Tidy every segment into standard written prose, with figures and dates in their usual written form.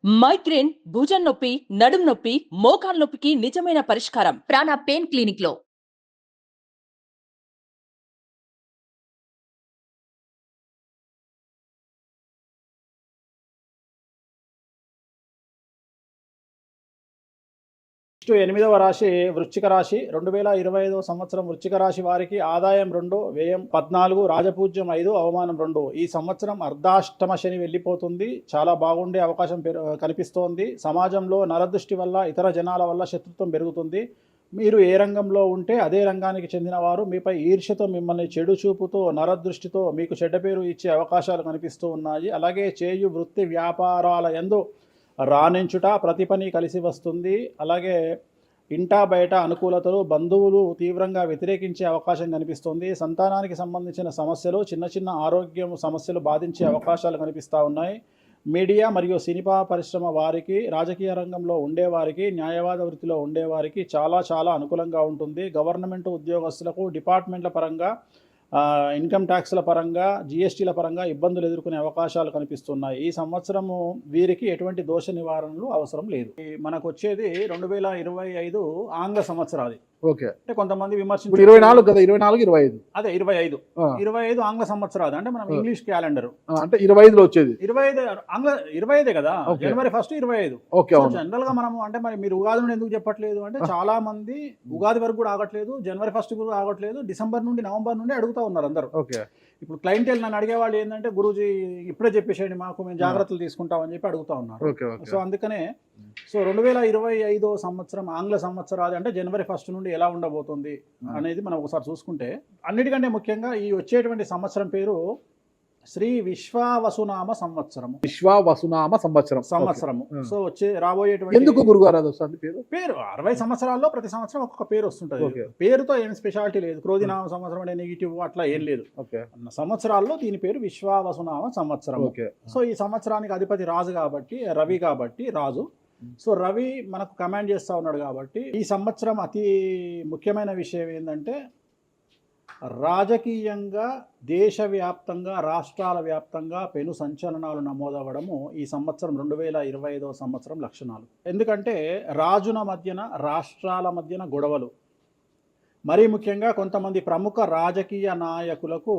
Migraine, భుజం నొప్పి, నడుం నొప్పి, మోకాలు నొప్పికి నిజమైన పరిష్కారం ప్రాణ పెయిన్ క్లినిక్ లో. నెక్స్ట్ 8వ రాశి వృశ్చిక రాశి. 2025 సంవత్సరం వృశ్చిక రాశి వారికి ఆదాయం 2, వ్యయం 14, రాజపూజ్యం 5, అవమానం 2. ఈ సంవత్సరం అర్ధాష్టమ శని వెళ్ళిపోతుంది. చాలా బాగుండే అవకాశం కనిపిస్తోంది. సమాజంలో నరదృష్టి వల్ల, ఇతర జనాల వల్ల శత్రుత్వం పెరుగుతుంది. మీరు ఏ రంగంలో ఉంటే అదే రంగానికి చెందిన వారు మీపై ఈర్ష్యతో, మిమ్మల్ని చెడు చూపుతో, నరదృష్టితో మీకు చెడ్డ పేరు ఇచ్చే అవకాశాలు కనిపిస్తూ ఉన్నాయి. అలాగే చేయు వృత్తి వ్యాపారాల యందు రాణించుట, ప్రతి పని కలిసి వస్తుంది. అలాగే ఇంటా బయట అనుకూలతలు, బంధువులు తీవ్రంగా వ్యతిరేకించే అవకాశం కనిపిస్తుంది. సంతానానికి సంబంధించిన సమస్యలు, చిన్న చిన్న ఆరోగ్యం సమస్యలు బాధించే అవకాశాలు కనిపిస్తూ ఉన్నాయి. మీడియా మరియు సినిమా పరిశ్రమ వారికి, రాజకీయ రంగంలో ఉండేవారికి, న్యాయవాద వృత్తిలో ఉండేవారికి చాలా అనుకూలంగా ఉంటుంది. గవర్నమెంట్ ఉద్యోగస్తులకు డిపార్ట్మెంట్ల పరంగా, ఇన్కమ్ ట్యాక్స్ల పరంగా, జిఎస్టీల పరంగా ఇబ్బందులు ఎదుర్కొనే అవకాశాలు కనిపిస్తున్నాయి. ఈ సంవత్సరము వీరికి ఎటువంటి దోష నివారణలు అవసరం లేదు. మనకు వచ్చేది 2025 ఆంగ్ల సంవత్సరాది. ఓకే, అంటే కొంతమంది 24 కదా, 24, 25 అదే 25 ఆంగ్ల సంవత్సరాది. అంటే మనం ఇంగ్లీష్ క్యాలెండర్ అంటే 25లో వచ్చేది. 25 ఆంగ్ల 25 కదా, జనవరి 1 25. జనరల్ గా మనము అంటే మరి మీరు ఉగాది నుండి ఎందుకు చెప్పట్లేదు అంటే చాలా మంది ఉగాది వరకు కూడా ఆగట్లేదు, జనవరి 1 కూడా ఆగట్లేదు, డిసెంబర్ నుండి నవంబర్ నుండి అడుగుతా ఉన్నారు అందరూ. ఓకే, ఇప్పుడు క్లయింటెల్ నన్ను అడిగేవాళ్ళు ఏంటంటే, గురూజీ ఇప్పుడే చెప్పేసేయండి మాకు, మేము జాగ్రత్తలు తీసుకుంటామని చెప్పి అడుగుతా ఉన్నారు. సో అందుకనే 2025 సంవత్సరం ఆంగ్ల సంవత్సరాది అంటే జనవరి 1 నుండి ఎలా ఉండబోతుంది అనేది మనం ఒకసారి చూసుకుంటే, అన్నిటికంటే ముఖ్యంగా ఈ వచ్చేటువంటి సంవత్సరం పేరు శ్రీ విశ్వావసునామ సంవత్సరము. విశ్వావసునామ సంవత్సరము. సో రాబోయేటువంటి ఎందుకు గురుగారు అది వస్తుంది పేరు 60 సంవత్సరాల్లో ప్రతి సంవత్సరం ఒక్కొక్క పేరు వస్తుంటది. పేరుతో ఏం స్పెషాలిటీ లేదు. క్రోధినామ సంవత్సరం అనే నెగిటివ్ అట్లా ఏం లేదు. సంవత్సరాల్లో దీని పేరు విశ్వావసునామ సంవత్సరం. సో ఈ సంవత్సరానికి అధిపతి రాజు కాబట్టి, రవి కాబట్టి రాజు. సో రవి మనకు కమాండ్ చేస్తూ ఉన్నాడు కాబట్టి ఈ సంవత్సరం అతి ముఖ్యమైన విషయం ఏంటంటే, రాజకీయంగా దేశవ్యాప్తంగా, రాష్ట్రాల వ్యాప్తంగా పెను సంచలనాలు నమోదవ్వడము ఈ సంవత్సరం 2025 సంవత్సరం లక్షణాలు. ఎందుకంటే రాజుల మధ్యన, రాష్ట్రాల మధ్యన గొడవలు, మరీ ముఖ్యంగా కొంతమంది ప్రముఖ రాజకీయ నాయకులకు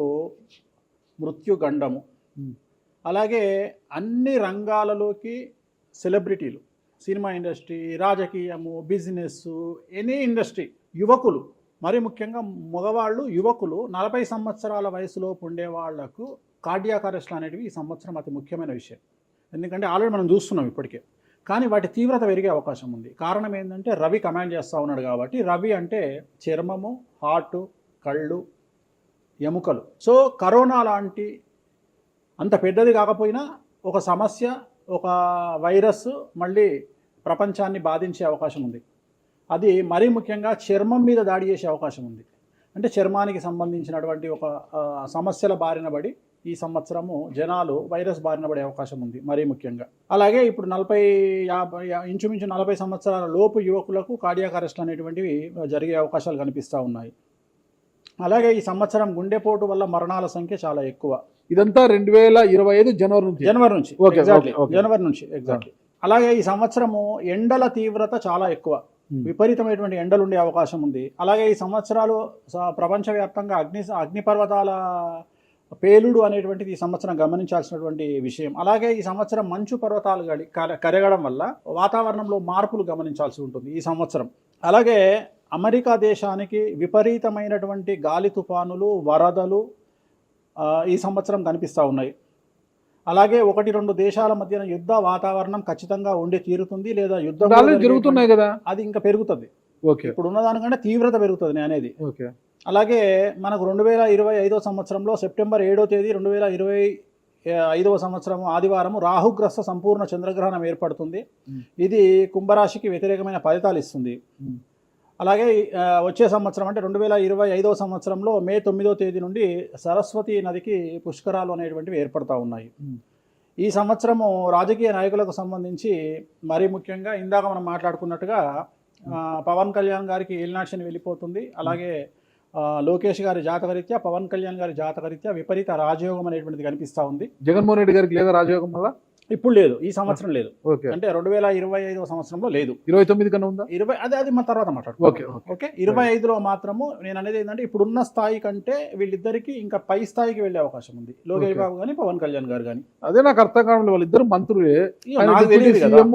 మృత్యుగండము, అలాగే అన్ని రంగాలలోకి సెలబ్రిటీలు, సినిమా ఇండస్ట్రీ, రాజకీయము, బిజినెస్, ఎనీ ఇండస్ట్రీ, యువకులు, మరి ముఖ్యంగా మగవాళ్ళు, యువకులు 40 సంవత్సరాల వయసులోపు ఉండే వాళ్లకు కార్డియాక్ అరెస్ట్లు అనేటివి ఈ సంవత్సరం అతి ముఖ్యమైన విషయం. ఎందుకంటే ఆల్రెడీ మనం చూస్తున్నాం ఇప్పటికే, కానీ వాటి తీవ్రత పెరిగే అవకాశం ఉంది. కారణం ఏంటంటే రవి కమాండ్ చేస్తూ ఉన్నాడు కాబట్టి. రవి అంటే చర్మము, హార్టు, కళ్ళు, ఎముకలు. సో కరోనా లాంటి అంత పెద్దది కాకపోయినా ఒక సమస్య, ఒక వైరస్ మళ్ళీ ప్రపంచాన్ని బాధించే అవకాశం ఉంది. అది మరీ ముఖ్యంగా చర్మం మీద దాడి చేసే అవకాశం ఉంది. అంటే చర్మానికి సంబంధించినటువంటి ఒక సమస్యల బారిన పడి ఈ సంవత్సరము జనాలు వైరస్ బారిన పడే అవకాశం ఉంది మరీ ముఖ్యంగా. అలాగే ఇప్పుడు ఇంచుమించు 40 సంవత్సరాల లోపు యువకులకు కార్డియాక్ అరెస్ట్ అనేటువంటివి జరిగే అవకాశాలు కనిపిస్తూ ఉన్నాయి. అలాగే ఈ సంవత్సరం గుండెపోటు వల్ల మరణాల సంఖ్య చాలా ఎక్కువ. ఇదంతా 2025 జనవరి నుంచి ఎగ్జాక్ట్లీ. అలాగే ఈ సంవత్సరము ఎండల తీవ్రత చాలా ఎక్కువ, విపరీతమైనటువంటి ఎండలు ఉండే అవకాశం ఉంది. అలాగే ఈ సంవత్సరాలు ప్రపంచవ్యాప్తంగా అగ్నిపర్వతాల పేలుడు అనేటువంటిది ఈ సంవత్సరం గమనించాల్సినటువంటి విషయం. అలాగే ఈ సంవత్సరం మంచు పర్వతాలు కరగడం వల్ల వాతావరణంలో మార్పులు గమనించాల్సి ఉంటుంది ఈ సంవత్సరం. అలాగే అమెరికా దేశానికి విపరీతమైనటువంటి గాలి తుఫానులు, వరదలు ఈ సంవత్సరం కనిపిస్తూ ఉన్నాయి. అలాగే 1-2 దేశాల మధ్యన యుద్ధ వాతావరణం ఖచ్చితంగా ఉండి తీరుతుంది, లేదా యుద్ధం జరుగుతున్నాయి కదా, అది ఇంకా పెరుగుతుంది. ఇప్పుడు ఉన్నదానికంటే తీవ్రత పెరుగుతుంది అనేది. అలాగే మనకు 2025 సంవత్సరంలో సెప్టెంబర్ 7వ తేదీ 2025 సంవత్సరం ఆదివారం రాహుగ్రస్త సంపూర్ణ చంద్రగ్రహణం ఏర్పడుతుంది. ఇది కుంభరాశికి వ్యతిరేకమైన ఫలితాలు ఇస్తుంది. అలాగే వచ్చే సంవత్సరం అంటే 2025 సంవత్సరంలో మే 9వ తేదీ నుండి సరస్వతి నదికి పుష్కరాలు అనేటువంటివి ఏర్పడతా ఉన్నాయి. ఈ సంవత్సరము రాజకీయ నాయకులకు సంబంధించి మరీ ముఖ్యంగా ఇందాక మనం మాట్లాడుకున్నట్టుగా పవన్ కళ్యాణ్ గారికి ఏలినాటి వెళ్ళిపోతుంది. అలాగే లోకేష్ గారి జాతకరీత్యా, పవన్ కళ్యాణ్ గారి జాతకరీత్యా విపరీత రాజయోగం అనేటువంటిది కనిపిస్తూ ఉంది. జగన్మోహన్ రెడ్డి గారికి లేదా రాజయోగం వల్ల ఇప్పుడు లేదు, ఈ సంవత్సరం లేదు. ఓకే. అంటే 2025 సంవత్సరంలో లేదు. 29 కన్నా ఉందా? 20 అది మన తర్వాత ఓకే, మాట్లాడుకుంటాం. ఓకే. ఓకే, 25లో మాత్రము నేను అనేది ఏంటంటే ఇప్పుడున్న స్థాయి కంటే వీళ్ళిద్దరికి ఇంకా పై స్థాయికి వెళ్ళే అవకాశం ఉంది. లోకేష్ బాబు కానీ పవన్ కళ్యాణ్ గారు కానీ. అదే నాకు అర్థం కావడం, వాళ్ళిద్దరు మంత్రులే. నాకు తెలియదు కదా. సీఎం,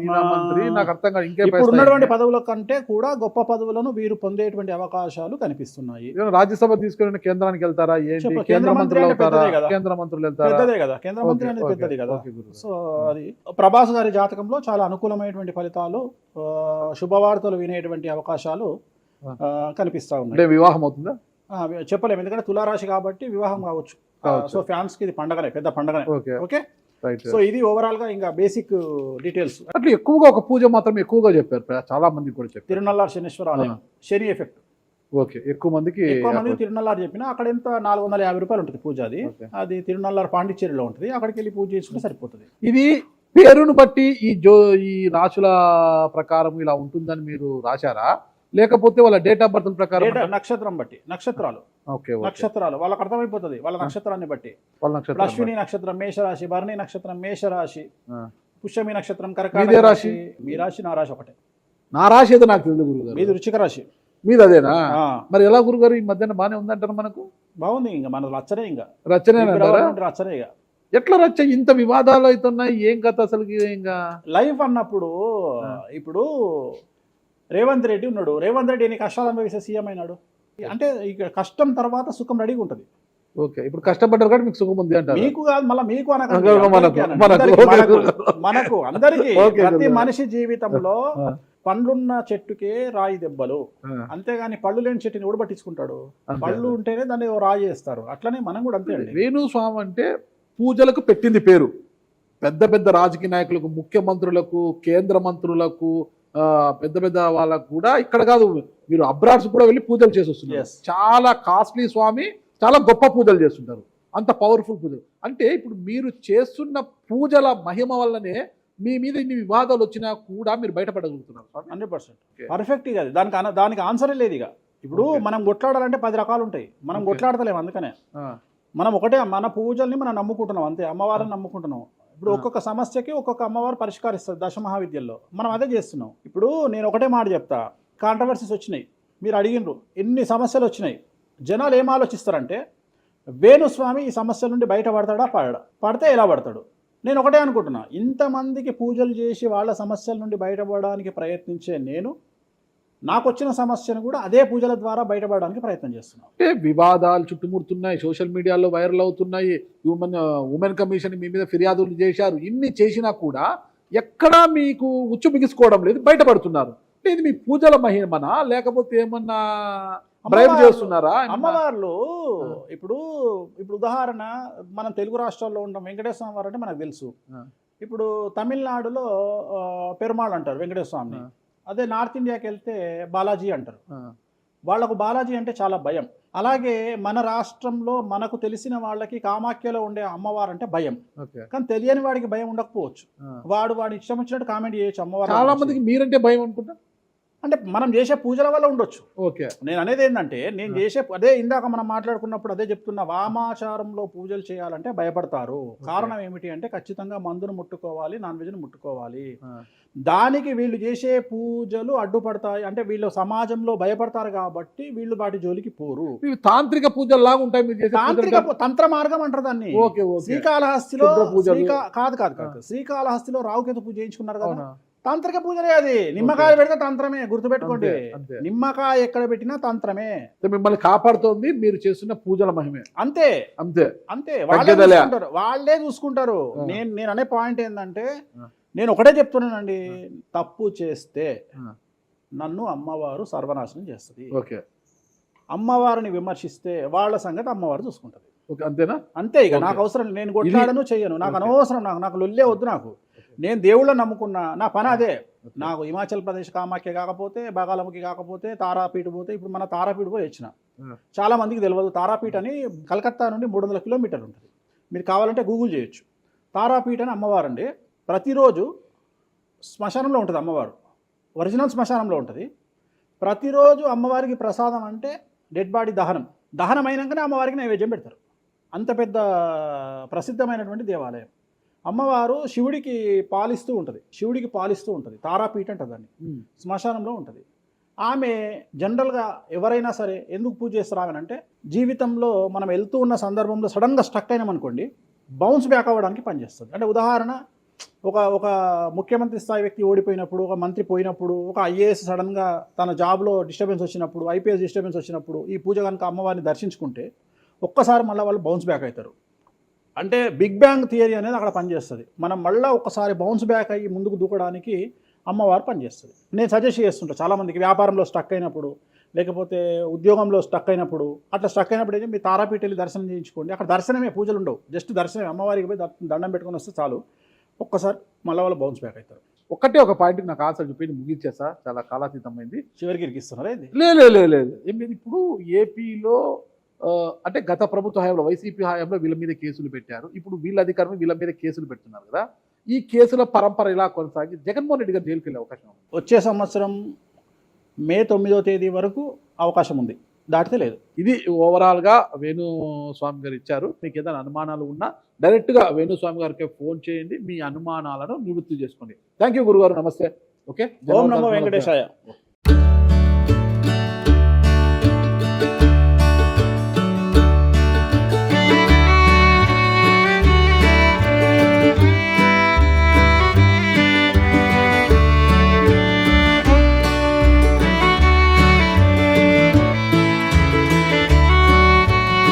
ఈయన మంత్రి. నాకు అర్థం కాదు. ఇంకే ఇప్పుడు ఉన్నటువంటి పదవుల కంటే కూడా గొప్ప పదవులను వీరు పొందేటువంటి అవకాశాలు కనిపిస్తున్నాయి. రాజ్యసభ తీసుకుని కేంద్రానికి వెళ్తారా ఏంటి? కేంద్ర మంత్రులు అవుతారా? కేంద్ర మంత్రులు వెళ్తారా? పెద్దదే కదా, కేంద్ర మంత్రి అనేది పెద్దది కదా. సో అది ప్రభాస్ గారి జాతకంలో చాలా అనుకూలమైనటువంటి ఫలితాలు, శుభవార్తలు వినేటువంటి అవకాశాలు కనిపిస్తా ఉన్నాయి. అంటే వివాహం అవుతుందా? చెప్పలేము, ఎందుకంటే తులారాశి కాబట్టి వివాహం కావచ్చు. సో ఫ్యాన్స్ కి ఇది పండగనే, పెద్ద పండగనే. ఓకే, సో ఇది ఓవరాల్ గా ఇంకా బేసిక్ డీటెయిల్స్. అట్లా ఎక్కువగా ఒక పూజ మాత్రం ఎక్కువగా చెప్పారు, చాలా మంది కూడా చెప్పారు. తిరునల్లార్ శనీశ్వర ఆలయం, శని ఎఫెక్ట్. ఓకే, ఎక్కువ మందికి తిరునల్లార్ చెప్పిన అక్కడ ఎంత 450 రూపాయలు ఉంటుంది పూజ. అది తిరునల్లార్ పాండిచ్చేరిలో ఉంటుంది. అక్కడికి వెళ్ళి పూజ చేసుకుంటే సరిపోతుంది. ఇది పేరును బట్టి ఈ రాశుల ప్రకారం ఇలా ఉంటుందని మీరు రాశారా, లేకపోతే వాళ్ళ డేట్ ఆఫ్ బర్త్ ప్రకారం? నక్షత్రం బట్టి, నక్షత్రాలు. ఓకే, నక్షత్రాలు వాళ్ళకి అర్థమైపోతుంది, వాళ్ళ నక్షత్రాన్ని బట్టి. అశ్విని నక్షత్రం మేషరాశి, భరణి నక్షత్రం మేషరాశి, పుష్యమి నక్షత్రం కర్కాటక రాశి. మీ రాశి నా రాశి ఒకటే. నా రాశి ఏదో నాకు తెలియదు గురుగారు. మీది వృశ్చిక రాశి. మీది అదేనా? మరి ఎలా గురుగారు ఈ మధ్యన బాగానే ఉందంటారు? మనకు బాగుంది, ఇంకా మన రచనే, ఇంకా రచనే రచనే. ఇక ఎట్లా రచ్చ? ఇంత వివాదాలు అవుతున్నాయి, ఏం కథ అసలు? ఇంకా లైఫ్ అన్నప్పుడు ఇప్పుడు రేవంత్ రెడ్డి ఉన్నాడు. రేవంత్ రెడ్డి ఎన్ని కష్టాలు అనుభవిస్తే సీఎం అయినాడు అంటే ఇక కష్టం తర్వాత సుఖం రెడీగా ఉంటుంది. ఓకే, ఇప్పుడు కష్టపడ్డారు కాబట్టి మీకు సుఖం ఉంది అంటారు. మీకు కాదు, మళ్ళీ మీకు మనకు అందరికీ. ప్రతి మనిషి జీవితంలో పండ్లున్న చెట్టుకే రాయి దెబ్బలు, అంతేగాని పళ్ళు లేని చెట్టుని కూడా పట్టించుకుంటాడు. పళ్ళు ఉంటేనే దాన్ని రాయి చేస్తారు. అట్లనే మనం కూడా అంతే అండి. వేణుస్వామి అంటే పూజలకు పెట్టింది పేరు. పెద్ద పెద్ద రాజకీయ నాయకులకు, ముఖ్యమంత్రులకు, కేంద్ర మంత్రులకు, పెద్ద పెద్ద వాళ్ళకు కూడా, ఇక్కడ కాదు మీరు అబ్రాడ్స్ కూడా వెళ్ళి పూజలు చేసి వస్తున్నారు. చాలా కాస్ట్లీ స్వామి, చాలా గొప్ప పూజలు చేస్తుంటారు, అంత పవర్ఫుల్ పూజలు. అంటే ఇప్పుడు మీరు చేస్తున్న పూజల మహిమ వల్లనే మీ మీద ఇన్ని వివాదాలు వచ్చినా కూడా మీరు బయటపడగలుగుతున్నారు. 100% పర్ఫెక్ట్. ఇక దానికి ఆన్సరే లేదు. ఇక ఇప్పుడు మనం కొట్లాడాలంటే 10 రకాలు ఉంటాయి, మనం కొట్లాడతలేము. అందుకనే మనం ఒకటే, మన పూజల్ని మనం నమ్ముకుంటున్నాం అంతే, అమ్మవారిని నమ్ముకుంటున్నాం. ఇప్పుడు ఒక్కొక్క సమస్యకి ఒక్కొక్క అమ్మవారు పరిష్కరిస్తారు దశమహావిద్యల్లో. మనం అదే చేస్తున్నాం. ఇప్పుడు నేను ఒకటే మాట చెప్తా, కాంట్రవర్సీస్ వచ్చినాయి, మీరు అడిగినరు, ఎన్ని సమస్యలు వచ్చినాయి. జనాలు ఏం ఆలోచిస్తారంటే వేణుస్వామి ఈ సమస్యల నుండి బయటపడతాడా, పడితే ఎలా పడతాడు? నేను ఒకటే అనుకుంటున్నా, ఇంతమందికి పూజలు చేసి వాళ్ళ సమస్యల నుండి బయటపడడానికి ప్రయత్నించే నేను, నాకు వచ్చిన సమస్యను కూడా అదే పూజల ద్వారా బయటపడడానికి ప్రయత్నం చేస్తున్నాను. అంటే వివాదాలు చుట్టుముడుతున్నాయి, సోషల్ మీడియాలో వైరల్ అవుతున్నాయి, ఉమెన్ కమిషన్ మీ మీద ఫిర్యాదులు చేశారు. ఇన్ని చేసినా కూడా ఎక్కడా మీకు ఉచ్చు బిగుసుకోవడం లేదు, బయటపడుతున్నారు. ఇది మీ పూజల మహిమనా, లేకపోతే ఏమన్నా బ్రైబ్ చేస్తున్నారా? అమ్మవార్లు ఇప్పుడు ఉదాహరణ, మనం తెలుగు రాష్ట్రాల్లో ఉంటాం, వెంకటేశ్వర స్వామి వారు అంటే మనకు తెలుసు. ఇప్పుడు తమిళనాడులో పెరుమాళ్ అంటారు వెంకటేశ్వర స్వామిని. అదే నార్త్ ఇండియాకి వెళ్తే బాలాజీ అంటారు. వాళ్ళకు బాలాజీ అంటే చాలా భయం. అలాగే మన రాష్ట్రంలో మనకు తెలిసిన వాళ్ళకి కామాఖ్యలో ఉండే అమ్మవారు అంటే భయం. కానీ తెలియని వాడికి భయం ఉండకపోవచ్చు, వాడు ఇష్టం వచ్చినట్టు కామెంట్ చేయొచ్చు అమ్మవారు. చాలా మందికి మీరంటే భయం అనుకుంటా, అంటే మనం చేసే పూజల వల్ల ఉండొచ్చు. ఓకే, నేను అనేది ఏంటంటే, నేను చేసే అదే ఇందాక మనం మాట్లాడుకున్నప్పుడు అదే చెప్తున్నా, వామాచారంలో పూజలు చేయాలంటే భయపడతారు. కారణం ఏమిటి అంటే ఖచ్చితంగా మందును ముట్టుకోవాలి, నాన్ వెజ్ను ముట్టుకోవాలి. దానికి వీళ్ళు చేసే పూజలు అడ్డుపడతాయి. అంటే వీళ్ళు సమాజంలో భయపడతారు కాబట్టి వీళ్ళు వాటి జోలికి పోరు. తాంత్రిక పూజల్లాగా ఉంటాయి. తాంత్రిక తంత్ర మార్గం అంటారు దాన్ని. శ్రీకాళహస్తిలో కాదు శ్రీకాళహస్తిలో రావుకేతు పూజ చేయించుకున్నారు కదా, తాంత్రిక పూజలే అది. నిమ్మకాయ పెడితే తంత్రమే, గుర్తుపెట్టుకోండి. నిమ్మకాయ ఎక్కడ పెట్టినా తంత్రమే. మిమ్మల్ని కాపాడుతోంది మీరు చేస్తున్న పూజల మహిమే. అంతే అంతే అంతే, వాళ్ళే చూసుకుంటారు. నేను అనే పాయింట్ ఏంటంటే, నేను ఒకటే చెప్తున్నానండి, తప్పు చేస్తే నన్ను అమ్మవారు సర్వనాశనం చేస్తుంది. అమ్మవారిని విమర్శిస్తే వాళ్ళ సంగతి అమ్మవారు చూసుకుంటది. అంతేనా? అంతే. ఇక నాకు అవసరం, నేను కొట్లాడను చెయ్యను, నాకు అనవసరం, నాకు లొల్లే వద్దు. నాకు నేను దేవుళ్ళని నమ్ముకున్నా, నా పని అదే. నాకు హిమాచల్ ప్రదేశ్ కామాఖ్య కాకపోతే, బాగాలముఖి కాకపోతే, తారాపీఠ పోతే, ఇప్పుడు మన తారాపీఠ పోయి వచ్చిన. చాలా మందికి తెలియదు, తారాపీఠ అని కలకత్తా నుండి 300 కిలోమీటర్లు ఉంటుంది. మీరు కావాలంటే గూగుల్ చేయొచ్చు. తారాపీఠ అని అమ్మవారు అండి. ప్రతిరోజు శ్మశానంలో ఉంటుంది అమ్మవారు, ఒరిజినల్ శ్మశానంలో ఉంటుంది. ప్రతిరోజు అమ్మవారికి ప్రసాదం అంటే డెడ్ బాడీ దహనం అయినాకనే అమ్మవారికి నైవేద్యం పెడతారు. అంత పెద్ద ప్రసిద్ధమైనటువంటి దేవాలయం. అమ్మవారు శివుడికి పాలిస్తూ ఉంటుంది తారాపీఠ అంటారు దాన్ని, శ్మశానంలో ఉంటుంది. ఆమె జనరల్గా ఎవరైనా సరే ఎందుకు పూజ చేస్తారు ఆమె అంటే, జీవితంలో మనం వెళ్తూ ఉన్న సందర్భంలో సడన్గా స్టక్ అయినామనుకోండి, బౌన్స్ బ్యాక్ అవ్వడానికి పనిచేస్తుంది. అంటే ఉదాహరణ, ఒక ముఖ్యమంత్రి స్థాయి వ్యక్తి ఓడిపోయినప్పుడు, ఒక మంత్రి పోయినప్పుడు, ఒక ఐఏఎస్ సడన్గా తన జాబ్లో డిస్టర్బెన్స్ వచ్చినప్పుడు, ఐపీఎస్ డిస్టర్బెన్స్ వచ్చినప్పుడు ఈ పూజ కనుక అమ్మవారిని దర్శించుకుంటే ఒక్కసారి మళ్ళీ వాళ్ళు బౌన్స్ బ్యాక్ అవుతారు. అంటే బిగ్ బ్యాంగ్ థియరీ అనేది అక్కడ పనిచేస్తుంది. మనం మళ్ళీ ఒక్కసారి బౌన్స్ బ్యాక్ అయ్యి ముందుకు దూకడానికి అమ్మవారు పనిచేస్తుంది. నేను సజెస్ట్ చేస్తుంటాను చాలామందికి, వ్యాపారంలో స్టక్ అయినప్పుడు, లేకపోతే ఉద్యోగంలో స్టక్ అయినప్పుడు, అట్లా స్టక్ అయినప్పుడు అయితే మీ తారాపీఠ వెళ్ళి దర్శనం చేయించుకోండి. అక్కడ దర్శనమే, పూజలు ఉండవు, జస్ట్ దర్శనమే. అమ్మవారికి పోయి దండం పెట్టుకొని వస్తే చాలు, ఒక్కసారి మళ్ళీ వాళ్ళు బౌన్స్ బ్యాక్ అవుతారు. ఒక్కటే ఒక పాయింట్కి నాకు ఆన్సర్ చెప్పి ముగించేసా, చాలా కాలాతీతమైంది. చివరికి ఇరికిస్తున్నారా ఇది? లేదు ఏం లేదు. ఇప్పుడు ఏపీలో అంటే గత ప్రభుత్వ హయాంలో, వైసీపీ హయాంలో వీళ్ళ మీద కేసులు పెట్టారు. ఇప్పుడు వీళ్ళ అధికారులు వీళ్ళ మీద కేసులు పెడుతున్నారు కదా. ఈ కేసుల పరంపర ఇలా కొనసాగి జగన్మోహన్ రెడ్డి గారు జైలుకి వెళ్ళే అవకాశం ఉంది. వచ్చే సంవత్సరం మే 9వ తేదీ వరకు అవకాశం ఉంది, దాటితే లేదు. ఇది ఓవరాల్గా వేణుస్వామి గారు ఇచ్చారు. మీకు ఏదైనా అనుమానాలు ఉన్నా డైరెక్ట్గా వేణుస్వామి గారికి ఫోన్ చేయండి, మీ అనుమానాలను నివృత్తి చేసుకోండి. థ్యాంక్ యూ గురుగారు, నమస్తే. ఓకే, ఓం నమో వెంకటేశాయ.